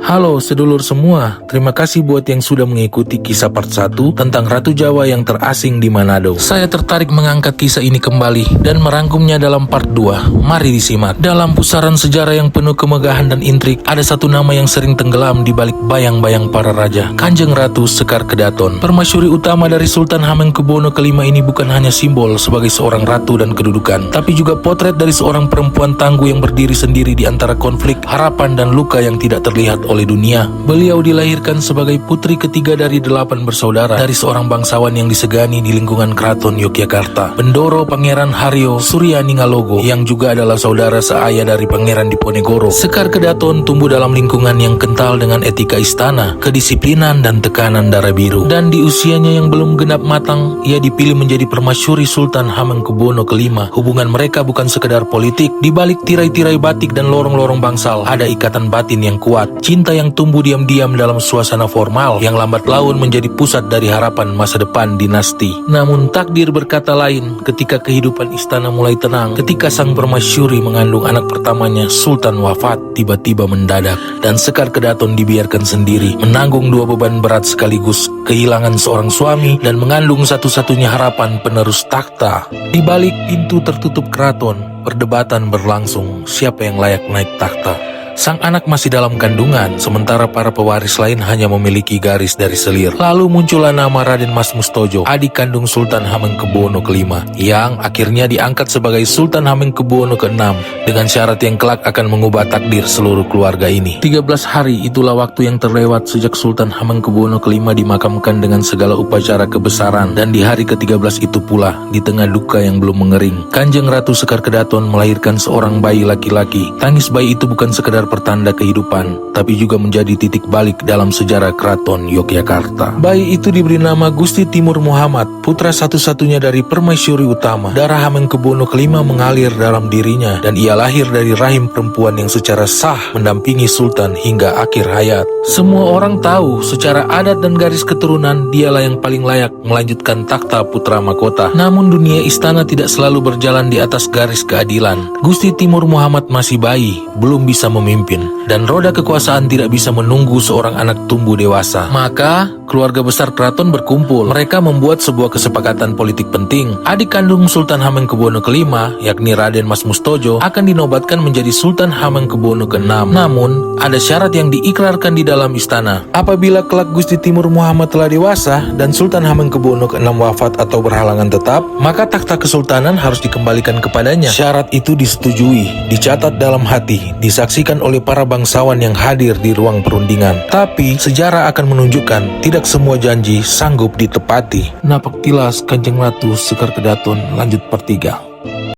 Halo sedulur semua, terima kasih buat yang sudah mengikuti kisah part 1 tentang Ratu Jawa yang terasing di Manado. Saya tertarik mengangkat kisah ini kembali dan merangkumnya dalam part 2. Mari disimak. Dalam pusaran sejarah yang penuh kemegahan dan intrik, ada satu nama yang sering tenggelam di balik bayang-bayang para raja, Kanjeng Ratu Sekar Kedaton. Permasyuri utama dari Sultan Hamengkubuwono kelima ini bukan hanya simbol sebagai seorang ratu dan kedudukan, tapi juga potret dari seorang perempuan tangguh yang berdiri sendiri di antara konflik, harapan, dan luka yang tidak terlihat oleh dunia. Beliau dilahirkan sebagai putri ketiga dari 8 bersaudara dari seorang bangsawan yang disegani di lingkungan Keraton Yogyakarta, Bendoro Pangeran Haryo Suryaningalogo, yang juga adalah saudara seayah dari Pangeran Diponegoro. Sekar Kedaton tumbuh dalam lingkungan yang kental dengan etika istana, kedisiplinan, dan tekanan darah biru. Dan di usianya yang belum genap matang, ia dipilih menjadi permasyuri Sultan Hamengkubuwono kelima. Hubungan mereka bukan sekedar politik. Di balik tirai-tirai batik dan lorong-lorong bangsal, ada ikatan batin yang kuat, cinta yang tumbuh diam-diam dalam suasana formal yang lambat laun menjadi pusat dari harapan masa depan dinasti. Namun takdir berkata lain. Ketika kehidupan istana mulai tenang, ketika sang permasyuri mengandung anak pertamanya, Sultan wafat tiba-tiba mendadak, dan Sekar Kedaton dibiarkan sendiri menanggung 2 beban berat sekaligus, kehilangan seorang suami dan mengandung satu-satunya harapan penerus takhta. Di balik pintu tertutup keraton, perdebatan berlangsung siapa yang layak naik takhta. Sang anak masih dalam kandungan, sementara para pewaris lain hanya memiliki garis dari selir. Lalu muncullah nama Raden Mas Mustojo, adik kandung Sultan Hamengkubuwono kelima, yang akhirnya diangkat sebagai Sultan Hamengkubuwono keenam, dengan syarat yang kelak akan mengubah takdir seluruh keluarga ini. 13 hari itulah waktu yang terlewat sejak Sultan Hamengkubuwono kelima dimakamkan dengan segala upacara kebesaran, dan di hari ke-13 itu pula, di tengah duka yang belum mengering, Kanjeng Ratu Sekar Kedaton melahirkan seorang bayi laki-laki. Tangis bayi itu bukan sekedar pertanda kehidupan, tapi juga menjadi titik balik dalam sejarah Keraton Yogyakarta. Bayi itu diberi nama Gusti Timur Muhammad, putra satu-satunya dari permasyuri utama. Darah Hamengkubuwono kelima mengalir dalam dirinya, dan ia lahir dari rahim perempuan yang secara sah mendampingi Sultan hingga akhir hayat. Semua orang tahu, secara adat dan garis keturunan, dialah yang paling layak melanjutkan takhta putra mahkota. Namun dunia istana tidak selalu berjalan di atas garis keadilan. Gusti Timur Muhammad masih bayi, belum bisa memimpin, dan roda kekuasaan tidak bisa menunggu seorang anak tumbuh dewasa. Maka keluarga besar keraton berkumpul. Mereka membuat sebuah kesepakatan politik penting. Adik kandung Sultan Hamengkubuwono kelima, yakni Raden Mas Mustojo, akan dinobatkan menjadi Sultan Hamengkubuwono keenam. Namun ada syarat yang diikrarkan di dalam istana. Apabila kelak Gusti Timur Muhammad telah dewasa dan Sultan Hamengkubuwono keenam wafat atau berhalangan tetap, maka takhta kesultanan harus dikembalikan kepadanya. Syarat itu disetujui, dicatat dalam hati, disaksikan oleh para bangsawan yang hadir di ruang perundingan. Tapi sejarah akan menunjukkan tidak semua janji sanggup ditepati. Napak tilas Kanjeng Ratu Sekar Kedaton, lanjut part 3.